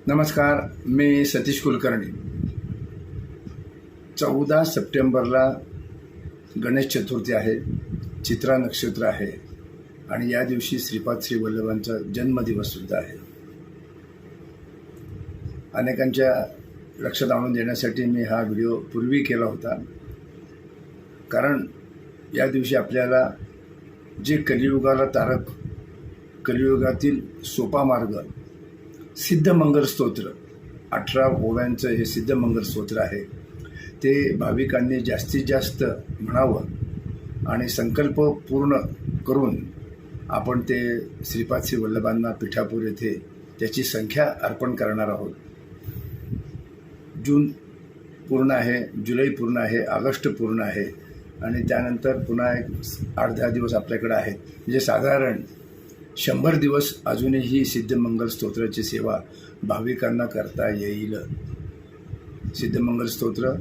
नमस्कार, मी सतीश कुलकर्णी. 14 सप्टेंबरला गणेश चतुर्थी आहे, चित्रा नक्षत्र आहे आणि या दिवशी श्रीपाद श्री वल्लभांचा जन्मदिवससुद्धा आहे. अनेकांच्या लक्षात आणून देण्यासाठी मी हा व्हिडिओ पूर्वी केला होता, कारण या दिवशी आपल्याला जे कलियुगाला तारक, कलियुगातील सोपा मार्ग, सिद्धमंगल स्तोत्र, 18 ओव्यांचं हे सिद्धमंगल स्तोत्र आहे, ते भाविकांनी जास्तीत जास्त म्हणावं आणि संकल्प पूर्ण करून आपण ते श्रीपाद श्री वल्लभांना पिठापूर येथे त्याची संख्या अर्पण करणार आहोत. जून पूर्ण आहे, जुलै पूर्ण आहे, ऑगस्ट पूर्ण आहे आणि त्यानंतर पुन्हा एक 8-10 दिवस आपल्याकडे आहेत. म्हणजे साधारण 100 दिवस अजूनही सिद्धमंगल स्तोत्राची सेवा भाविकांना करता येईल. सिद्धमंगल स्तोत्र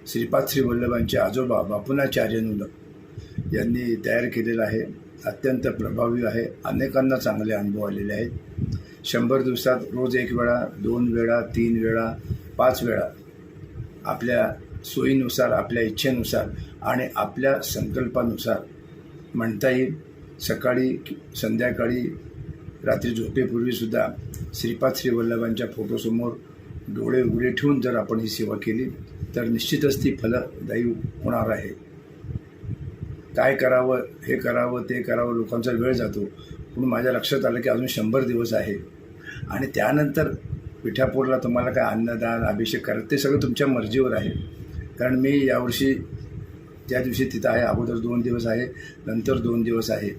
श्रीपाद श्री वल्लभांचे आजोबा बापूनाचार्यनून यांनी तयार केलेलं आहे. अत्यंत प्रभावी आहे, अनेकांना चांगले अनुभव आलेले आहेत. 100 दिवसात रोज 1 वेळा, 2 वेळा, 3 वेळा, 5 वेळा आपल्या सोयीनुसार, आपल्या इच्छेनुसार आणि आपल्या संकल्पानुसार म्हणता येईल. सकाळी, संध्याकाळी, रात्री झोपेपूर्वीसुद्धा श्रीपाद श्री वल्लभांच्या फोटोसमोर डोळे उघडे ठेवून जर आपण ही सेवा केली तर निश्चितच ती फलदायी होणार आहे. काय करावं, हे करावं, ते करावं, लोकांचा वेळ जातो. पण माझ्या लक्षात आलं की अजून 100 दिवस आहे आणि त्यानंतर पिठापूरला तुम्हाला काय अन्नदान, अभिषेक करायचं ते सगळं तुमच्या मर्जीवर आहे. कारण मी यावर्षी त्या दिवशी तिथं आहे, अगोदर 2 दिवस आहे, नंतर 2 दिवस आहे.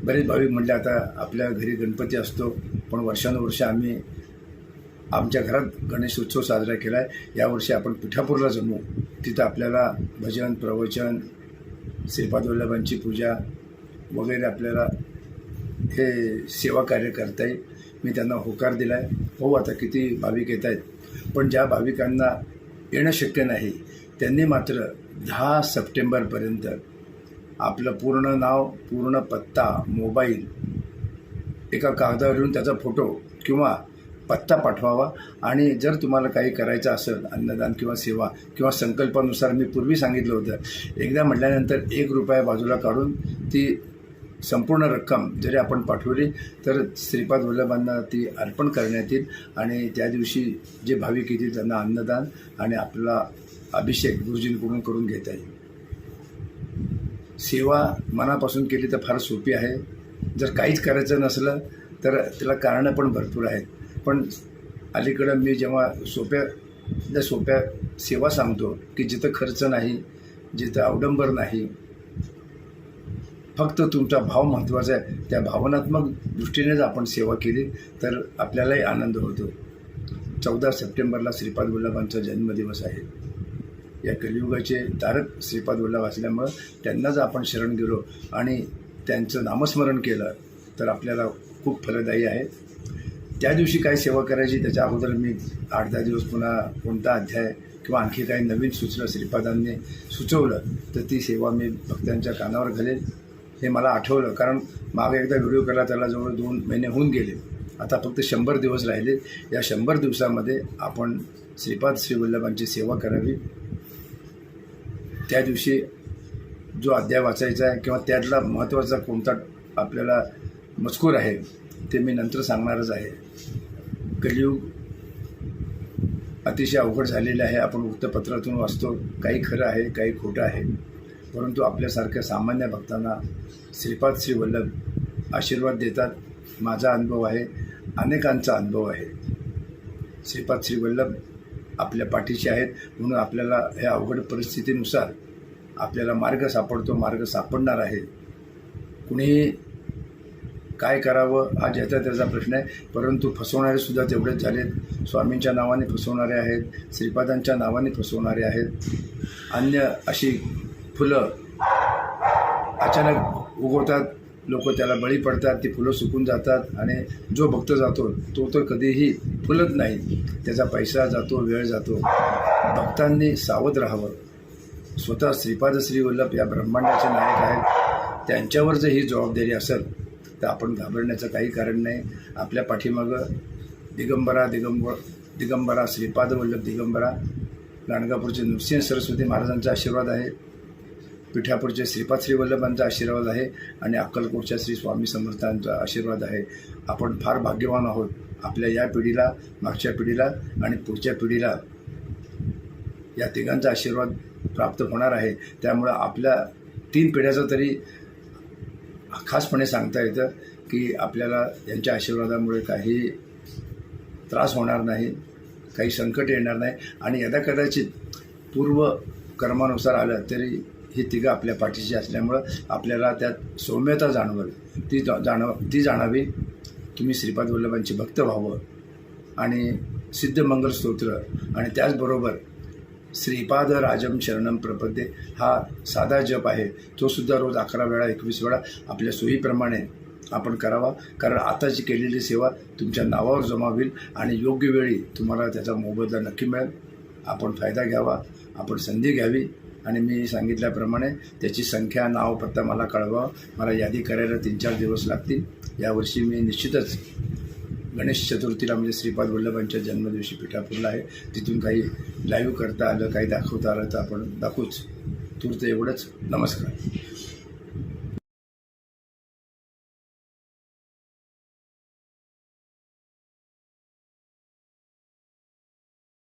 बरेच भाविक म्हटले आता आपल्या घरी गणपती असतो, पण वर्षानुवर्ष आम्ही आमच्या घरात गणेश उत्सव साजरा केला आहे. यावर्षी आपण पिठापूरला जमू, तिथं आपल्याला भजन, प्रवचन, श्रीपाद वल्लभांची पूजा वगैरे आपल्याला हे सेवा कार्य करता येईल. मी त्यांना होकार दिला आहे. हो, आता किती भाविक येत आहेत, पण ज्या भाविकांना येणं शक्य नाही त्यांनी मात्र 10 सप्टेंबरपर्यंत आपलं पूर्ण नाव, पूर्ण पत्ता, मोबाईल एका कागदावर लिहून त्याचा फोटो किंवा पत्ता पाठवावा. आणि जर तुम्हाला काही करायचं असेल, अन्नदान किंवा सेवा किंवा संकल्पानुसार, मी पूर्वी सांगितलं होतं, एकदा म्हटल्यानंतर 1 रुपया बाजूला काढून ती संपूर्ण रक्कम जरी आपण पाठवली तर श्रीपाद वल्लभांना ती अर्पण करण्यात येईल आणि त्या दिवशी जे भाविक येतील त्यांना अन्नदान आणि आपला अभिषेक गुरुजींकडून करून घेता येईल. सेवा मनापासून केली तर फार सोपी आहे. जर काहीच करायचं नसलं तर त्याला कारणं पण भरपूर आहेत. पण अलीकडं मी जेव्हा सोप्या सेवा सांगतो की जिथं खर्च नाही, जिथं अवडंबर नाही, फक्त तुमचा भाव महत्त्वाचा आहे, त्या भावनात्मक दृष्टीनेच आपण सेवा केली तर आपल्यालाही आनंद होतो. 14 सप्टेंबरला श्रीपाद वल्लभांचा जन्मदिवस आहे. या कलियुगाचे तारक श्रीपाद वल्लभ असल्यामुळं त्यांना जर आपण शरण गेलो आणि त्यांचं नामस्मरण केलं तर आपल्याला खूप फलदायी आहे. त्या दिवशी काय सेवा करायची त्याच्या अगोदर मी 8-10 दिवस पुन्हा कोणता अध्याय किंवा आणखी काही नवीन सुचलं, श्रीपादांनी सुचवलं तर ती सेवा मी भक्तांच्या कानावर घालेल. हे मला आठवलं, कारण मागे एकदा व्हिडिओ केला, त्याला जवळ 2 महिने होऊन गेले. आता फक्त 100 दिवस राहिले. या 100 दिवसामध्ये आपण श्रीपाद श्री वल्लभांची सेवा करावी. त्या दिवशी जो अध्याय वाचायचा आहे किंवा त्यातला महत्त्वाचा कोणता आपल्याला मजकूर आहे ते मी नंतर सांगणारच आहे. कलियुग अतिशय अवघड झालेलं आहे. आपण वृत्तपत्रातून वाचतो, काही खरं आहे, काही खोटं आहे, परंतु आपल्यासारख्या सामान्य भक्तांना श्रीपाद श्री वल्लभ आशीर्वाद देतात. माझा अनुभव आहे, अनेकांचा अनुभव आहे. श्रीपाद श्री वल्लभ आपल्या पाठीशी आहेत, म्हणून आपल्याला ह्या अवघड परिस्थितीनुसार आपल्याला मार्ग सापडतो, मार्ग सापडणार आहे. कुणीही काय करावं हा ज्याचा त्याचा प्रश्न आहे, परंतु फसवणारेसुद्धा तेवढेच झालेत. स्वामींच्या नावाने फसवणारे आहेत, श्रीपादांच्या नावाने फसवणारे आहेत. अन्य अशी फुलं अचानक उगवतात, लोक त्याला बळी पडतात, ती फुलं सुकून जातात आणि जो भक्त जातो तो तर कधीही फुलत नाही. त्याचा पैसा जातो, वेळ जातो. भक्तांनी सावध राहावं. स्वतः श्रीपाद श्री वल्लभ या ब्रह्मांडाचे नायक आहेत. त्यांच्यावर जर ही जबाबदारी असेल तर आपण घाबरण्याचं काही कारण नाही. आपल्या पाठीमागं दिगंबरा श्रीपाद वल्लभ दिगंबरा गाणगापूरचे नृसिंह सरस्वती महाराजांचा आशीर्वाद आहे, पिठापूरचे श्रीपाद श्री वल्लभांचा आशीर्वाद आहे आणि अक्कलकोटच्या श्री स्वामी समर्थांचा आशीर्वाद आहे. आपण फार भाग्यवान आहोत. आपल्या या पिढीला, मागच्या पिढीला आणि पुढच्या पिढीला या तिघांचा आशीर्वाद प्राप्त होणार आहे. त्यामुळं आपल्या 3 पिढ्याचं तरी खासपणे सांगता येतं की आपल्याला यांच्या आशीर्वादामुळे काही त्रास होणार नाही, काही संकट येणार नाही आणि यदाकदाचित पूर्व कर्मानुसार आलं तरी ही तिघं आपल्या पाठीशी असल्यामुळं आपल्याला त्यात सौम्यता जाणवेल, ती जाणावी. तुम्ही श्रीपाद वल्लभांचे भक्त व्हावं आणि सिद्धमंगल स्तोत्र आणि त्याचबरोबर श्रीपाद राजम शरणम प्रपद्ये हा साधा जप आहे, तो सुद्धा रोज 11 वेळा 21 वेळा आपल्या सोयीप्रमाणे आपण करावा. कारण आताची केलेली सेवा तुमच्या नावावर जमा होईल आणि योग्य वेळी तुम्हाला त्याचा मोबदला नक्की मिळेल. आपण फायदा घ्यावा, आपण संधी घ्यावी आणि मी सांगितल्याप्रमाणे त्याची संख्या, नाव, पत्ता मला कळवा. मला यादी करायला 3-4 दिवस लागतील. यावर्षी मी निश्चितच गणेश चतुर्थीला म्हणजे श्रीपाद वल्लभांच्या जन्मदिवशी पिठापूरला आहे. तिथून काही लाईव्ह करता आलं, काही दाखवता आलं तर आपण दाखवूच. तूर्त एवढंच. नमस्कार.